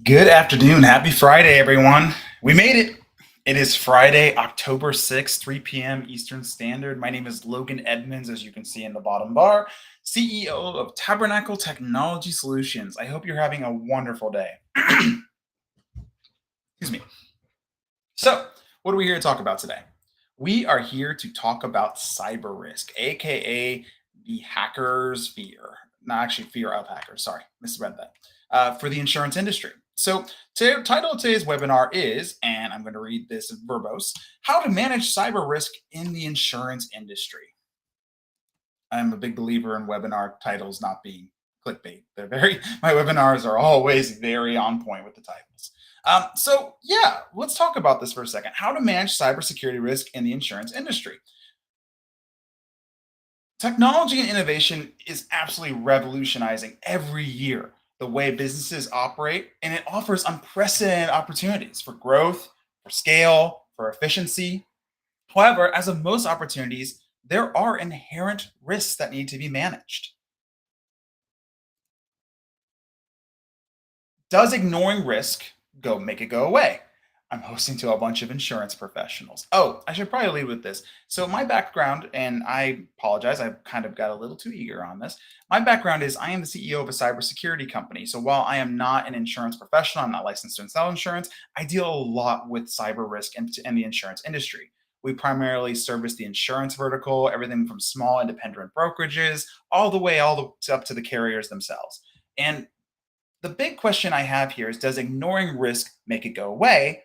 Good afternoon. Happy Friday, everyone. We made it. It is Friday, October 6th, 3 p.m. Eastern Standard. My name is Logan Edmonds, as you can see in the bottom bar, CEO of Tabernacle Technology Solutions. I hope you're having a wonderful day. Excuse me. So, what are we here to talk about today? We are here to talk about cyber risk, aka the hacker's fear. Not actually fear of hackers, sorry, misread that. For the insurance industry. So, the title of today's webinar is, and I'm going to read this verbose, How to Manage Cyber Risk in the Insurance Industry. I'm a big believer in webinar titles not being clickbait. My webinars are always very on point with the titles. So let's talk about this for a second. How to manage cybersecurity risk in the insurance industry. Technology and innovation is absolutely revolutionizing every year the way businesses operate, and it offers unprecedented opportunities for growth, for scale, for efficiency. However, as of most opportunities, there are inherent risks that need to be managed. Does ignoring risk go make it go away? I'm hosting to a bunch of insurance professionals. Oh, I should probably lead with this. So my background, and I apologize, I kind of got a little too eager on this. My background is I am the CEO of a cybersecurity company. So while I am not an insurance professional, I'm not licensed to sell insurance, I deal a lot with cyber risk in the insurance industry. We primarily service the insurance vertical, everything from small independent brokerages all the way up to the carriers themselves. And the big question I have here is, does ignoring risk make it go away?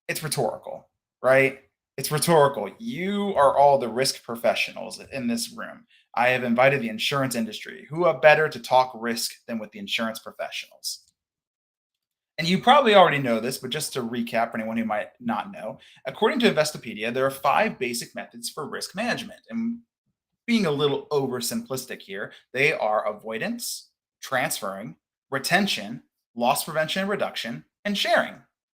It's rhetorical, right? It's rhetorical. You are all the risk professionals in this room. I have invited the insurance industry. Who are better to talk risk than with the insurance professionals? And you probably already know this, but just to recap for anyone who might not know, according to Investopedia, there are five basic methods for risk management. And being a little oversimplistic here, they are avoidance, transferring, retention, loss prevention and reduction, and sharing.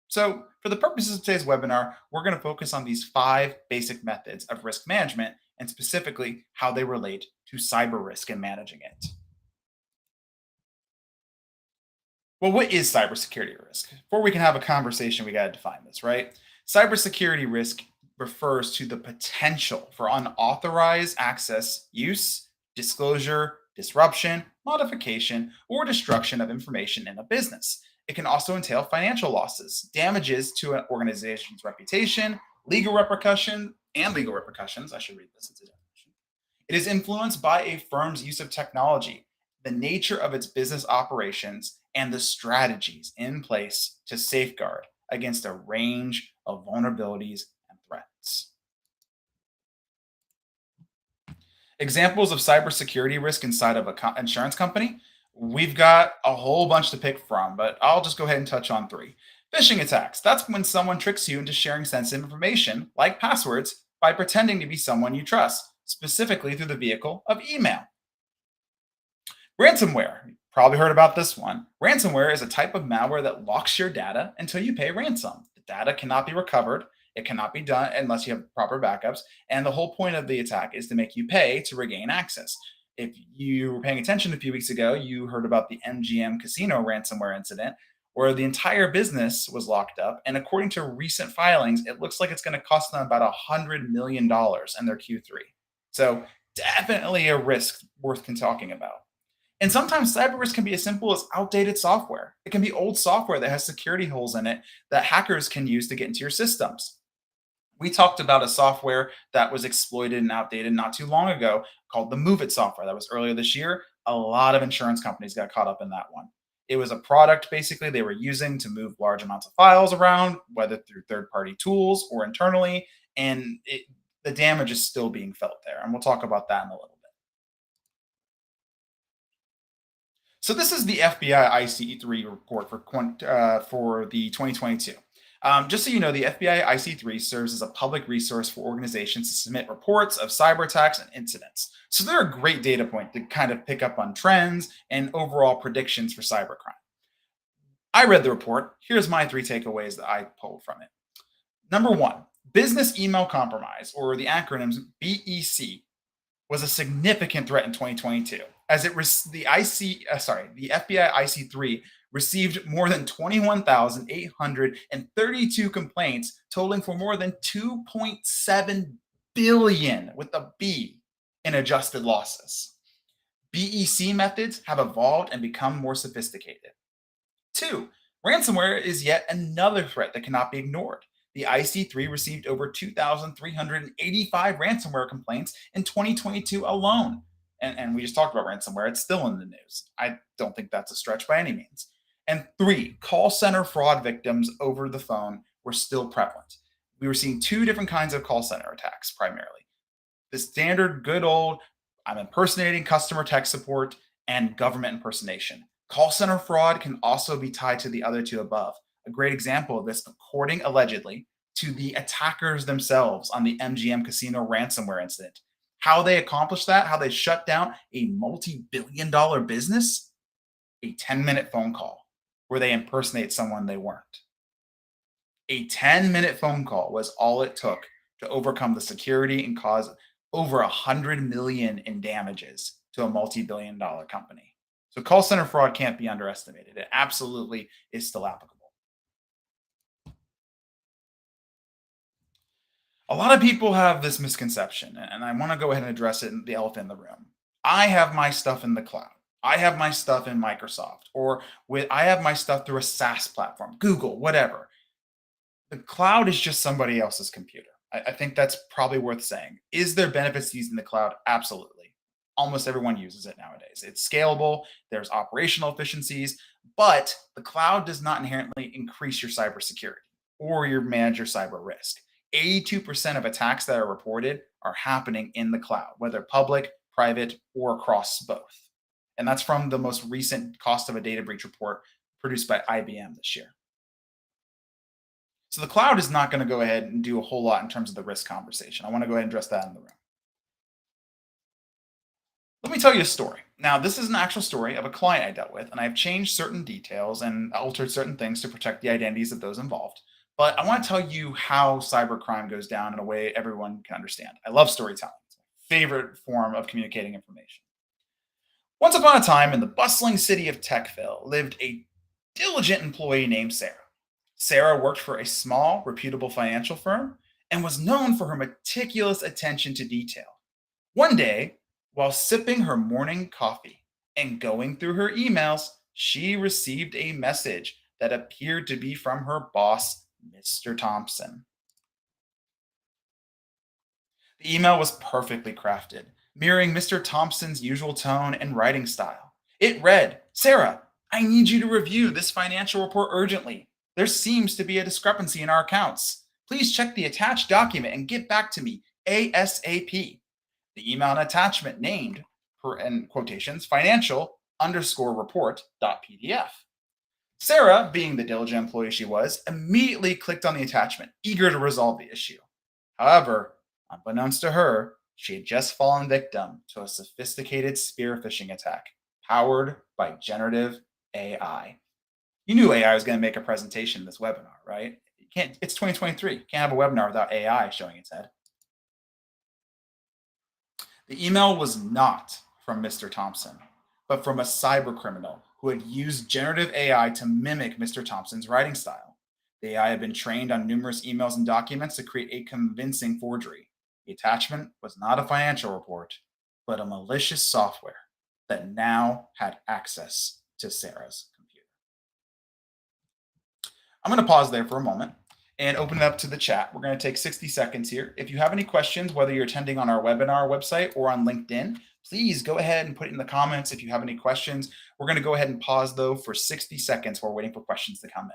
So, for the purposes of today's webinar, we're going to focus on these five basic methods of risk management and specifically how they relate to cyber risk and managing it. Well, what is cybersecurity risk? Before we can have a conversation, we got to define this, right? Cybersecurity risk refers to the potential for unauthorized access, use, disclosure, disruption, modification, or destruction of information in a business. It can also entail financial losses, damages to an organization's reputation, legal repercussions. I should read this. It's a definition. It is influenced by a firm's use of technology, the nature of its business operations, and the strategies in place to safeguard against a range of vulnerabilities and threats. Examples of cybersecurity risk inside of an insurance company. We've got a whole bunch to pick from, but I'll just go ahead and touch on three. Phishing attacks. That's when someone tricks you into sharing sensitive information, like passwords, by pretending to be someone you trust, specifically through the vehicle of email. Ransomware. You probably heard about this one. Ransomware is a type of malware that locks your data until you pay ransom. The data cannot be recovered. It cannot be done unless you have proper backups. And the whole point of the attack is to make you pay to regain access. If you were paying attention a few weeks ago, you heard about the MGM Casino ransomware incident where the entire business was locked up. And according to recent filings, it looks like it's going to cost them about $100 million in their Q3. So, definitely a risk worth talking about. And sometimes cyber risk can be as simple as outdated software. It can be old software that has security holes in it that hackers can use to get into your systems. We talked about a software that was exploited and outdated not too long ago called the Move It software. That was earlier this year. A lot of insurance companies got caught up in that one. It was a product basically they were using to move large amounts of files around, whether through third party tools or internally. And the damage is still being felt there. And we'll talk about that in a little bit. So this is the FBI IC3 report for the 2022. Just so you know, the FBI IC3 serves as a public resource for organizations to submit reports of cyber attacks and incidents. So they're a great data point to kind of pick up on trends and overall predictions for cybercrime. I read the report. Here's my three takeaways that I pulled from it. Number one, business email compromise, or the acronyms BEC, was a significant threat in 2022, as the FBI IC3 received more than 21,832 complaints, totaling for more than 2.7 billion with a B in adjusted losses. BEC methods have evolved and become more sophisticated. Two, ransomware is yet another threat that cannot be ignored. The IC3 received over 2,385 ransomware complaints in 2022 alone. And we just talked about ransomware, it's still in the news. I don't think that's a stretch by any means. And three, call center fraud victims over the phone were still prevalent. We were seeing two different kinds of call center attacks primarily. The standard good old, I'm impersonating customer tech support, and government impersonation. Call center fraud can also be tied to the other two above. A great example of this, according allegedly to the attackers themselves on the MGM Casino ransomware incident. How they accomplished that, how they shut down a multi-billion-dollar business, a 10-minute phone call where they impersonate someone they weren't. A 10-minute phone call was all it took to overcome the security and cause over 100 million in damages to a multi-billion dollar company. So call center fraud can't be underestimated. It absolutely is still applicable. A lot of people have this misconception, and I want to go ahead and address it in the elephant in the room. I have my stuff in the cloud. I have my stuff in Microsoft, or with I have my stuff through a SaaS platform, Google, whatever. The cloud is just somebody else's computer. I think that's probably worth saying. Is there benefits to using the cloud? Absolutely. Almost everyone uses it nowadays. It's scalable, there's operational efficiencies, but the cloud does not inherently increase your cybersecurity or your manage your cyber risk. 82% of attacks that are reported are happening in the cloud, whether public, private, or across both. And that's from the most recent cost of a data breach report produced by IBM this year. So the cloud is not going to go ahead and do a whole lot in terms of the risk conversation. I want to go ahead and address that in the room. Let me tell you a story. Now, this is an actual story of a client I dealt with, and I've changed certain details and altered certain things to protect the identities of those involved. But I want to tell you how cybercrime goes down in a way everyone can understand. I love storytelling. It's my favorite form of communicating information. Once upon a time, in the bustling city of Techville, lived a diligent employee named Sarah. Sarah worked for a small, reputable financial firm and was known for her meticulous attention to detail. One day, while sipping her morning coffee and going through her emails, she received a message that appeared to be from her boss, Mr. Thompson. The email was perfectly crafted, mirroring Mr. Thompson's usual tone and writing style. It read, Sarah, I need you to review this financial report urgently. There seems to be a discrepancy in our accounts. Please check the attached document and get back to me ASAP. The email and attachment named, in quotations, financial underscore report dot PDF. Sarah, being the diligent employee she was, immediately clicked on the attachment, eager to resolve the issue. However, unbeknownst to her, she had just fallen victim to a sophisticated spear phishing attack powered by generative AI. You knew AI was going to make a presentation in this webinar, right? You can't, it's 2023. You can't have a webinar without AI showing its head. The email was not from Mr. Thompson, but from a cyber criminal who had used generative AI to mimic Mr. Thompson's writing style. The AI had been trained on numerous emails and documents to create a convincing forgery. The attachment was not a financial report, but a malicious software that now had access to Sarah's computer. I'm going to pause there for a moment and open it up to the chat. We're going to take 60 seconds here. If you have any questions, whether you're attending on our webinar website or on LinkedIn, please go ahead and put it in the comments if you have any questions. We're going to go ahead and pause, though, for 60 seconds while we're waiting for questions to come in.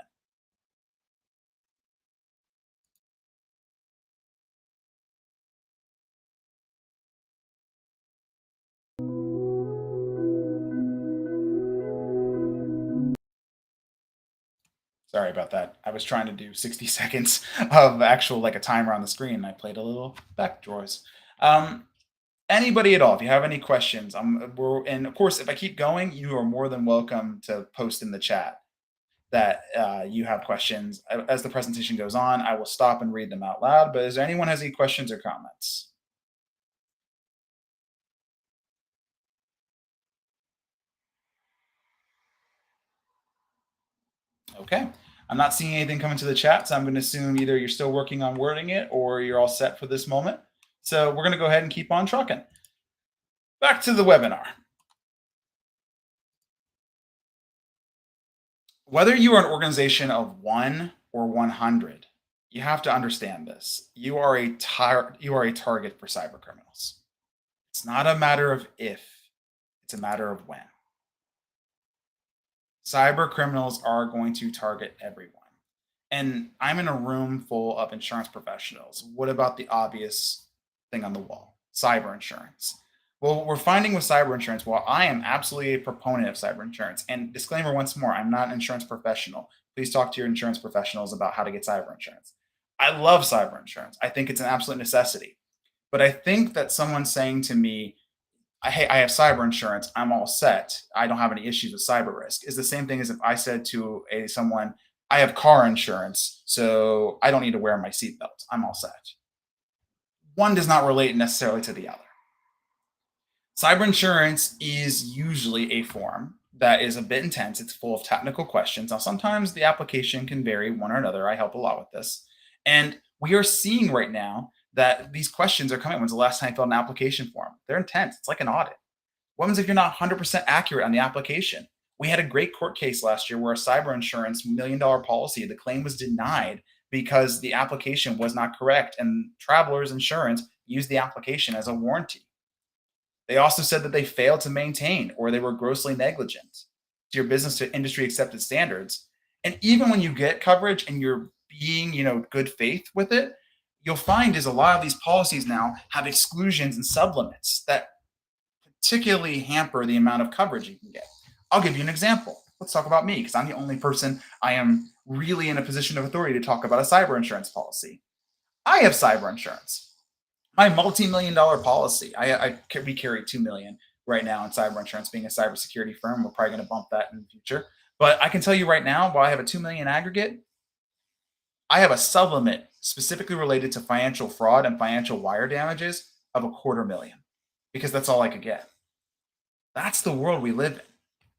Sorry about that. I was trying to do 60 seconds of actual like a timer on the screen. And I played a little back drawers. Anybody at all, if you have any questions, and of course, if I keep going, you are more than welcome to post in the chat that you have questions. As the presentation goes on, I will stop and read them out loud. But is there anyone has any questions or comments? Okay. I'm not seeing anything come into the chat, so I'm going to assume either you're still working on wording it or you're all set for this moment. So we're going to go ahead and keep on trucking. Back to the webinar. Whether you are an organization of 1 or 100, you have to understand this. You are a target for cyber criminals. It's not a matter of if, it's a matter of when. Cyber criminals are going to target everyone. And I'm in a room full of insurance professionals. What about the obvious thing on the wall? Cyber insurance. Well, what we're finding with cyber insurance, while I am absolutely a proponent of cyber insurance, and disclaimer once more, I'm not an insurance professional. Please talk to your insurance professionals about how to get cyber insurance. I love cyber insurance. I think it's an absolute necessity. But I think that someone saying to me, hey, I have cyber insurance, I'm all set, I don't have any issues with cyber risk, is the same thing as if I said to someone, I have car insurance, so I don't need to wear my seatbelt, I'm all set. One does not relate necessarily to the other. Cyber insurance is usually a form that is a bit intense. It's full of technical questions. Now, sometimes the application can vary one or another. I help a lot with this. And we are seeing right now that these questions are coming. When's the last time I filled an application form? They're intense. It's like an audit. What happens if you're not 100% accurate on the application? We had a great court case last year where a cyber insurance $1 million policy, the claim was denied because the application was not correct, and Travelers Insurance used the application as a warranty. They also said that they failed to maintain or they were grossly negligent to your business to industry accepted standards. And even when you get coverage and you're being, good faith with it, you'll find is a lot of these policies now have exclusions and sublimits that particularly hamper the amount of coverage you can get. I'll give you an example. Let's talk about me because I'm the only person I am really in a position of authority to talk about a cyber insurance policy. I have cyber insurance. My multi-million dollar policy. We carry 2 million right now in cyber insurance. Being a cybersecurity firm, we're probably going to bump that in the future. But I can tell you right now, while I have a 2 million aggregate, I have a sublimit specifically related to financial fraud and financial wire damages of 250,000 because that's all I could get. That's the world we live in.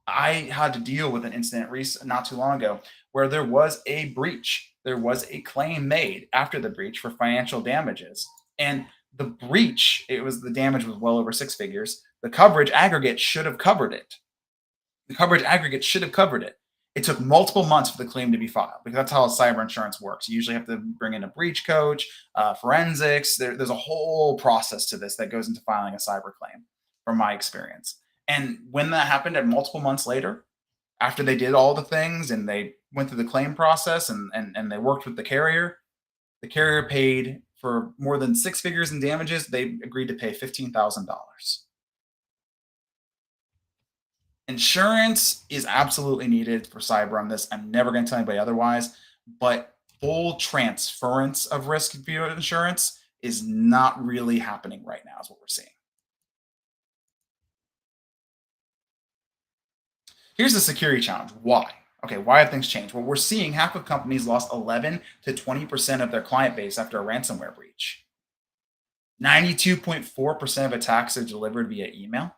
I had to deal with an incident not too long ago where there was a breach. There was a claim made after the breach for financial damages. And the breach, the damage was well over six figures. The coverage aggregate should have covered it. It took multiple months for the claim to be filed because that's how cyber insurance works. You usually have to bring in a breach coach, forensics. There's a whole process to this that goes into filing a cyber claim, from my experience. And when that happened at multiple months later, after they did all the things and they went through the claim process and they worked with the carrier paid for more than six figures in damages. They agreed to pay $15,000. Insurance is absolutely needed for cyber on this. I'm never going to tell anybody otherwise, but full transference of risk via insurance is not really happening right now, is what we're seeing. Here's the security challenge. Why? Okay, why have things changed? Well, we're seeing half of companies lost 11 to 20% of their client base after a ransomware breach. 92.4% of attacks are delivered via email.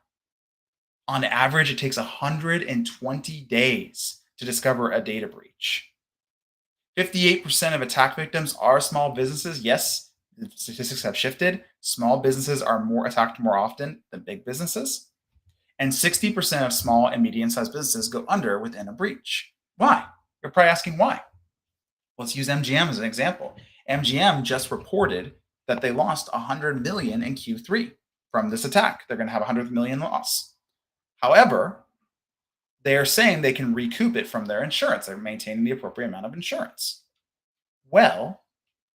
On average, it takes 120 days to discover a data breach. 58% of attack victims are small businesses. Yes, the statistics have shifted. Small businesses are more attacked more often than big businesses. And 60% of small and medium-sized businesses go under within a breach. Why? You're probably asking why. Let's use MGM as an example. MGM just reported that they lost 100 million in Q3 from this attack. They're going to have 100 million loss. However, they are saying they can recoup it from their insurance. They're maintaining the appropriate amount of insurance. Well,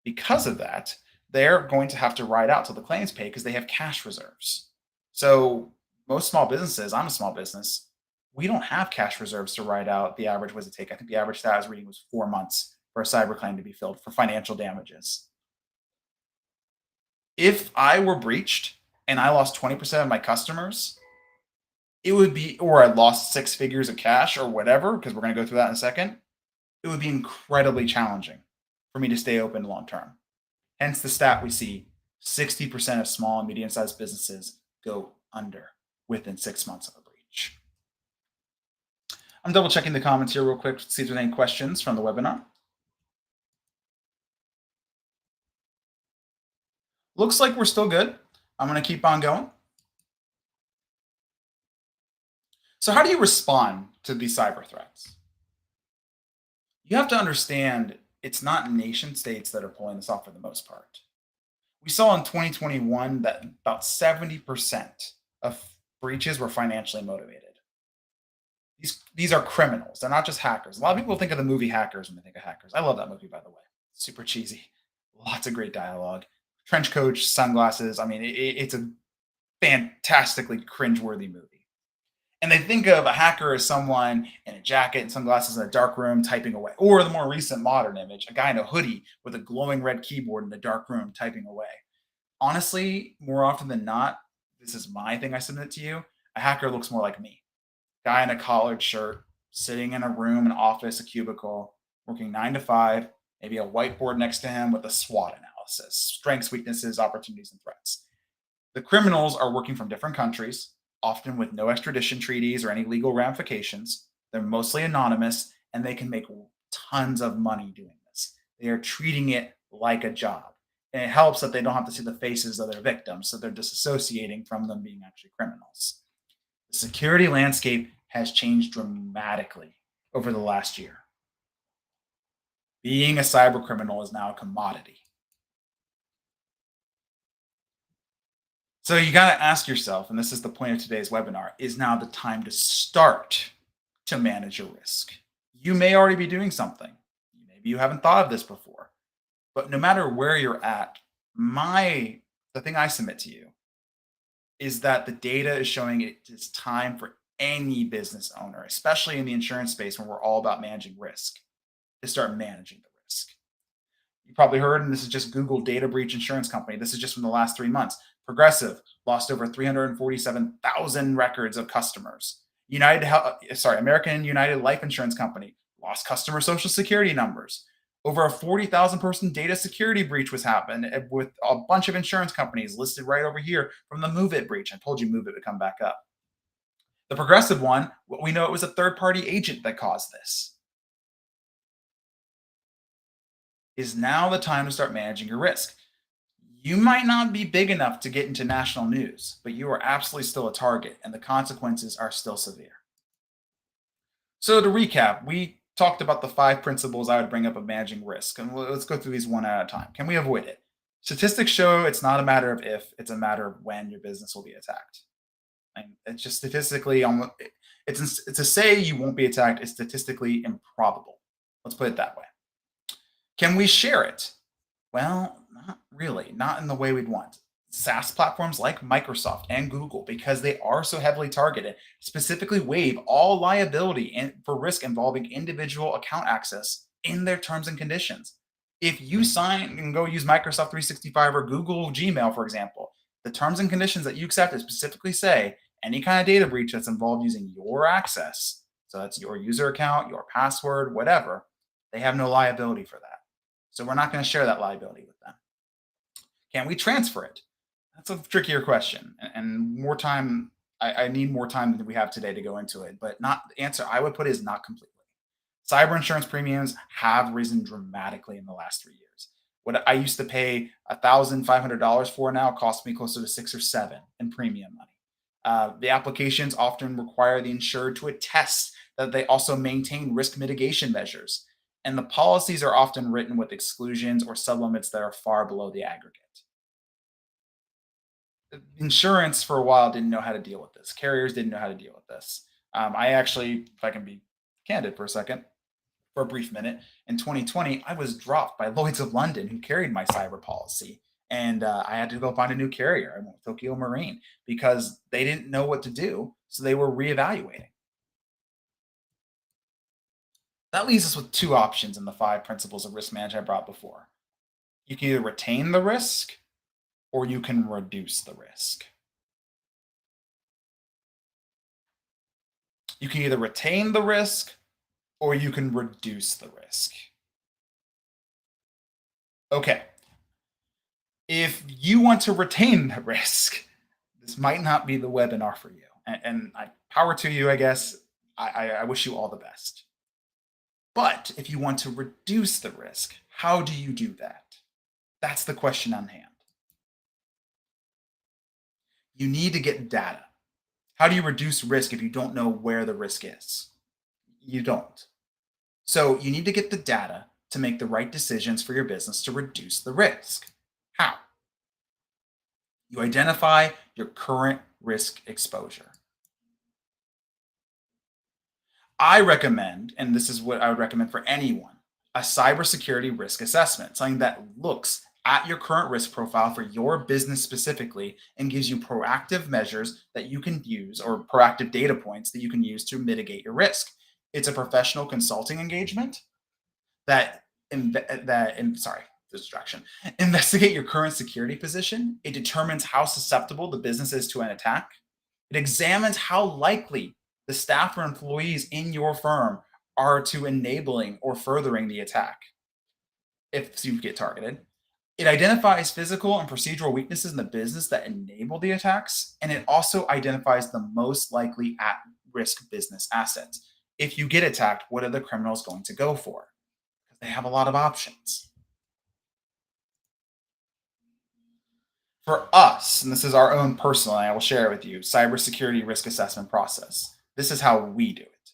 because of that, they're going to have to ride out till the claims pay because they have cash reserves. So most small businesses, I'm a small business, we don't have cash reserves to ride out. The average was to take, I think the average that I was reading was 4 months for a cyber claim to be filled for financial damages. If I were breached and I lost 20% of my customers, it would be, or I lost six figures of cash or whatever, because we're going to go through that in a second, it would be incredibly challenging for me to stay open long term. Hence the stat we see 60% of small and medium sized businesses go under within 6 months of a breach. I'm double checking the comments here real quick to see if there's any questions from the webinar. Looks like we're still good. I'm going to keep on going. So, how do you respond to these cyber threats? You have to understand it's not nation states that are pulling this off for the most part. We saw in 2021 that about 70% of breaches were financially motivated. These are criminals. They're not just hackers. A lot of people think of the movie Hackers when they think of hackers. I love that movie, by the way. Super cheesy. Lots of great dialogue. Trench coat, sunglasses. I mean, it's a fantastically cringeworthy movie. And they think of a hacker as someone in a jacket and sunglasses in a dark room typing away. Or the more recent modern image, a guy in a hoodie with a glowing red keyboard in a dark room typing away. Honestly, more often than not, this is my thing I submit to you. A hacker looks more like me. Guy in a collared shirt, sitting in a room, an office, a cubicle, working 9 to 5, maybe a whiteboard next to him with a SWOT analysis, strengths, weaknesses, opportunities, and threats. The criminals are working from different countries, often with no extradition treaties or any legal ramifications. They're mostly anonymous and they can make tons of money doing this. They are treating it like a job. And it helps that they don't have to see the faces of their victims, so they're disassociating from them being actually criminals. The security landscape has changed dramatically over the last year. Being a cyber criminal is now a commodity. So you got to ask yourself, and this is the point of today's webinar, is now the time to start to manage your risk? You may already be doing something. Maybe you haven't thought of this before. But no matter where you're at, the thing I submit to you is that the data is showing it is time for any business owner, especially in the insurance space when we're all about managing risk, to start managing the risk. You probably heard, and this is just Google data breach insurance company. This is just from the last 3 months. Progressive lost over 347,000 records of customers. American United Life Insurance Company lost customer social security numbers. Over a 40,000 person data security breach was happened with a bunch of insurance companies listed right over here from the MoveIt breach. I told you MoveIt would come back up. The Progressive one, we know it was a third party agent that caused this. Is now the time to start managing your risk. You might not be big enough to get into national news, but you are absolutely still a target and the consequences are still severe. So to recap, we talked about the 5 principles I would bring up of managing risk, and let's go through these one at a time. Can we avoid it? Statistics show it's not a matter of if, it's a matter of when your business will be attacked. And it's just statistically, it's to say you won't be attacked is statistically improbable. Let's put it that way. Can we share it? Well, not really, not in the way we'd want. SaaS platforms like Microsoft and Google, because they are so heavily targeted, specifically waive all liability for risk involving individual account access in their terms and conditions. If you sign and go use Microsoft 365 or Google Gmail, for example, the terms and conditions that you accept specifically say any kind of data breach that's involved using your access, so that's your user account, your password, whatever, they have no liability for that. So we're not going to share that liability with them. Can we transfer it? That's a trickier question, and more time. I need more time than we have today to go into it, but not the answer I would put is not completely. Cyber insurance premiums have risen dramatically in the last 3 years. What I used to pay $1,500 for now costs me closer to 6 or 7 in premium money. The applications often require the insured to attest that they also maintain risk mitigation measures, and the policies are often written with exclusions or sublimits that are far below the aggregate. Insurance for a while didn't know how to deal with this. Carriers didn't know how to deal with this. I actually, if I can be candid for a second, for a brief minute, in 2020, I was dropped by Lloyd's of London, who carried my cyber policy. And I had to go find a new carrier. I went with Tokyo Marine because they didn't know what to do. So they were reevaluating. That leaves us with 2 options in the 5 principles of risk management I brought before. You can either retain the risk or you can reduce the risk. You can either retain the risk or you can reduce the risk. Okay. If you want to retain the risk, this might not be the webinar for you. And I power to you, I guess. I wish you all the best. But if you want to reduce the risk, how do you do that? That's the question on hand. You need to get data. How do you reduce risk if you don't know where the risk is? You don't. So you need to get the data to make the right decisions for your business to reduce the risk. How? You identify your current risk exposure. I recommend, and this is what I would recommend for anyone, a cybersecurity risk assessment, something that looks at your current risk profile for your business specifically and gives you proactive measures that you can use or proactive data points that you can use to mitigate your risk. It's a professional consulting engagement that sorry, distraction. Investigate your current security position. It determines how susceptible the business is to an attack. It examines how likely the staff or employees in your firm are to enabling or furthering the attack if you get targeted. It identifies physical and procedural weaknesses in the business that enable the attacks, and it also identifies the most likely at risk business assets. If you get attacked, what are the criminals going to go for? Because they have a lot of options. For us, and this is our own personal, and I will share it with you, cybersecurity risk assessment process. This is how we do it.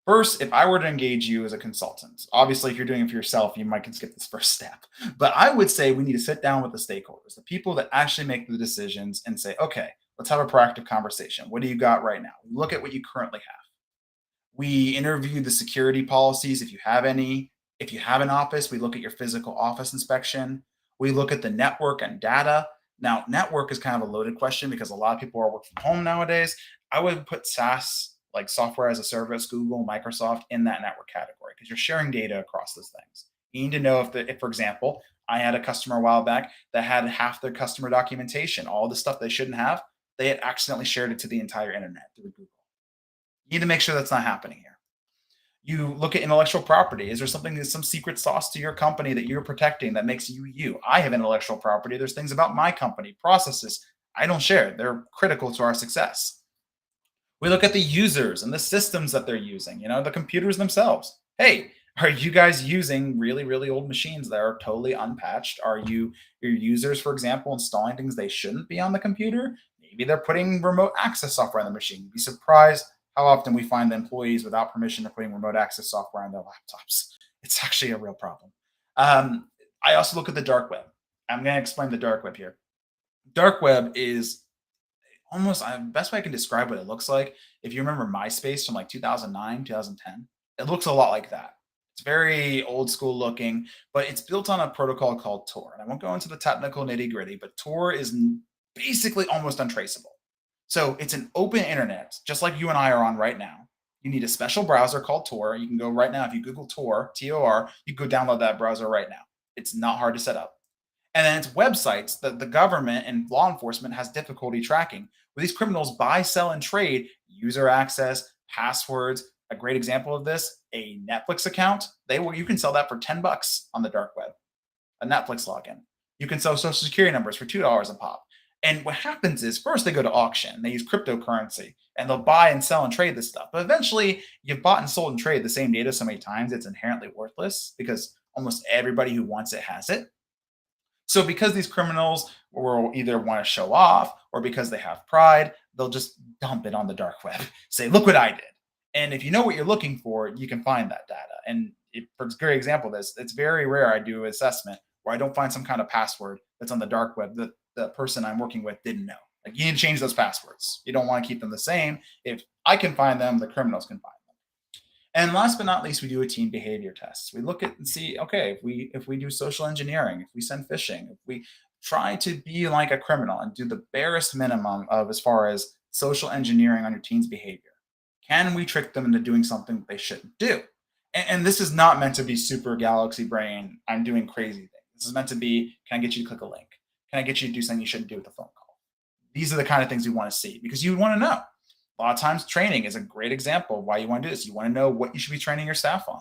First, if I were to engage you as a consultant, obviously, if you're doing it for yourself, you might can skip this first step. But I would say we need to sit down with the stakeholders, the people that actually make the decisions, and say, okay, let's have a proactive conversation. What do you got right now? Look at what you currently have. We interview the security policies if you have any. If you have an office, we look at your physical office inspection. We look at the network and data. Now, network is kind of a loaded question because a lot of people are working from home nowadays. I would put SaaS, like software as a service, Google, Microsoft, in that network category because you're sharing data across those things. You need to know if, for example, I had a customer a while back that had half their customer documentation, all the stuff they shouldn't have, they had accidentally shared it to the entire internet through Google. You need to make sure that's not happening here. You look at intellectual property. Is there something that's some secret sauce to your company that you're protecting that makes you you? I have intellectual property. There's things about my company, processes I don't share. They're critical to our success. We look at the users and the systems that they're using, the computers themselves. Hey, are you guys using really, really old machines that are totally unpatched? Are your users, for example, installing things they shouldn't be on the computer? Maybe they're putting remote access software on the machine. You'd be surprised how often we find the employees without permission are putting remote access software on their laptops. It's actually a real problem. Um, I also look at the dark web. I'm going to explain the dark web here. Dark web is almost best way I can describe what it looks like. If you remember MySpace from like 2009, 2010, it looks a lot like that. It's very old school looking, but it's built on a protocol called Tor. And I won't go into the technical nitty gritty, but Tor is basically almost untraceable. So it's an open internet, just like you and I are on right now. You need a special browser called Tor. You can go right now. If you Google Tor, Tor, you can go download that browser right now. It's not hard to set up. And then it's websites that the government and law enforcement has difficulty tracking, where these criminals buy, sell, and trade user access, passwords. A great example of this, a Netflix account. You can sell that for $10 on the dark web, a Netflix login. You can sell social security numbers for $2 a pop. And what happens is first they go to auction, they use cryptocurrency, and they'll buy and sell and trade this stuff. But eventually, you've bought and sold and traded the same data so many times, it's inherently worthless because almost everybody who wants it has it. So because these criminals will either want to show off or because they have pride, they'll just dump it on the dark web. Say, look what I did. And if you know what you're looking for, you can find that data. And for a great example of this, it's very rare I do an assessment where I don't find some kind of password that's on the dark web that the person I'm working with didn't know. Like you need to change those passwords. You don't want to keep them the same. If I can find them, the criminals can find them. And last but not least, we do a team behavior test. We look at and see, okay, if we do social engineering, if we send phishing, if we try to be like a criminal and do the barest minimum of as far as social engineering on your team's behavior, can we trick them into doing something they shouldn't do? And this is not meant to be super galaxy brain. I'm doing crazy things. This is meant to be, can I get you to click a link? Can I get you to do something you shouldn't do with a phone call? These are the kind of things we want to see because you want to know. A lot of times training is a great example of why you want to do this. You want to know what you should be training your staff on.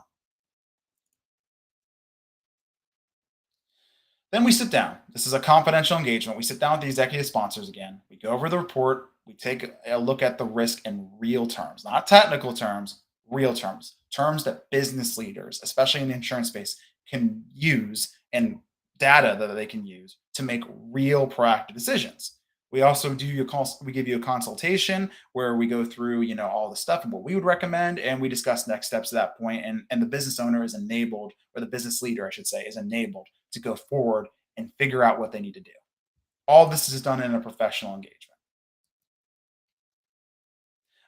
Then we sit down. This is a confidential engagement. We sit down with the executive sponsors again. We go over the report. We take a look at the risk in real terms, not technical terms, real terms, terms that business leaders, especially in the insurance space, can use and data that they can use to make real proactive decisions. We also we give you a consultation where we go through, all the stuff and what we would recommend, and we discuss next steps at that point. And the business owner is enabled, or the business leader, I should say, is enabled to go forward and figure out what they need to do. All this is done in a professional engagement.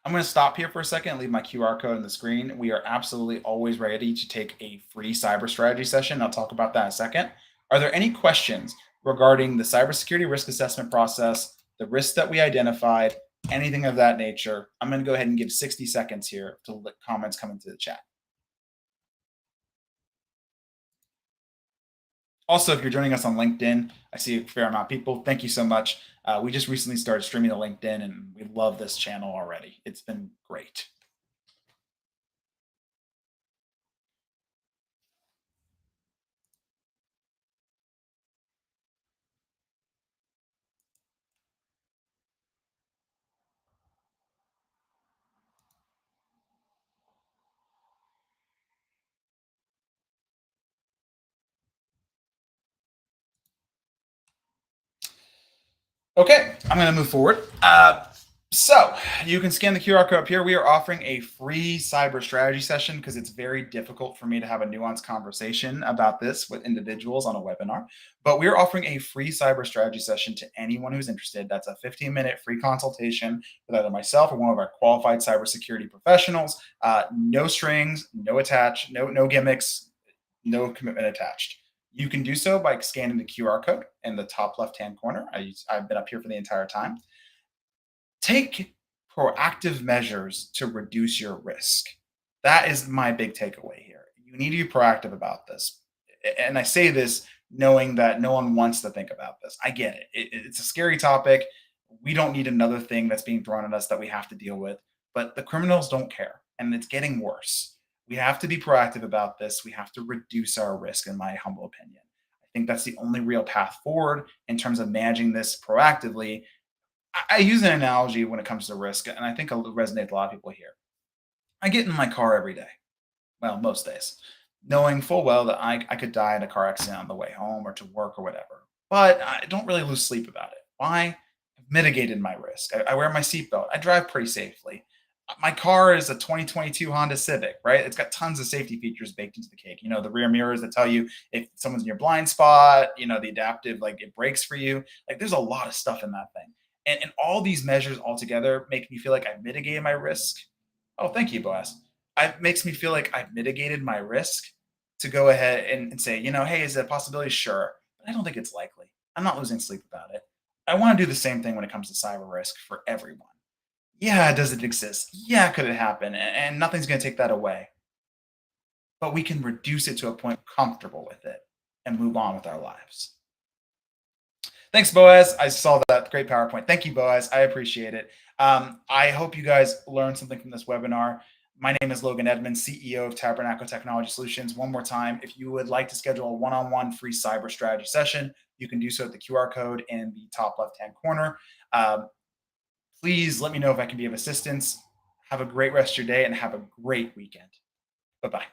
I'm going to stop here for a second and leave my QR code on the screen. We are absolutely always ready to take a free cyber strategy session. I'll talk about that in a second. Are there any questions regarding the cybersecurity risk assessment process, the risks that we identified, anything of that nature? I'm going to go ahead and give 60 seconds here to let comments come into the chat. Also, if you're joining us on LinkedIn, I see a fair amount of people. Thank you so much. We just recently started streaming to LinkedIn, and we love this channel already. It's been great. Okay, I'm going to move forward. So you can scan the QR code up here. We are offering a free cyber strategy session because it's very difficult for me to have a nuanced conversation about this with individuals on a webinar. But we're offering a free cyber strategy session to anyone who's interested. That's a 15-minute free consultation with either myself or one of our qualified cybersecurity professionals. No strings, no gimmicks, no commitment attached. You can do so by scanning the QR code in the top left-hand corner. I've been up here for the entire time. Take proactive measures to reduce your risk. That is my big takeaway here. You need to be proactive about this. And I say this knowing that no one wants to think about this. I get it. It's a scary topic. We don't need another thing that's being thrown at us that we have to deal with. But the criminals don't care, and it's getting worse. We have to be proactive about this. We have to reduce our risk, in my humble opinion. I think that's the only real path forward in terms of managing this proactively. I use an analogy when it comes to risk, and I think it'll resonate with a lot of people here. I get in my car every day, well, most days, knowing full well that I could die in a car accident on the way home or to work or whatever. But I don't really lose sleep about it. Why? I've mitigated my risk. I wear my seatbelt. I drive pretty safely. My car is a 2022 Honda Civic, right? It's got tons of safety features baked into the cake. The rear mirrors that tell you if someone's in your blind spot, the adaptive, like it brakes for you. Like there's a lot of stuff in that thing. And all these measures all together make me feel like I've mitigated my risk. Oh, thank you, Boaz. It makes me feel like I've mitigated my risk to go ahead and say, hey, is it a possibility? Sure. But I don't think it's likely. I'm not losing sleep about it. I want to do the same thing when it comes to cyber risk for everyone. Yeah, does it exist? Yeah, could it happen? And nothing's going to take that away. But we can reduce it to a point comfortable with it and move on with our lives. Thanks, Boaz. I saw that great PowerPoint. Thank you, Boaz. I appreciate it. I hope you guys learned something from this webinar. My name is Logan Edmonds, CEO of Tabernacle Technology Solutions. One more time, if you would like to schedule a one-on-one free cyber strategy session, you can do so at the QR code in the top left-hand corner. Please let me know if I can be of assistance. Have a great rest of your day and have a great weekend. Bye-bye.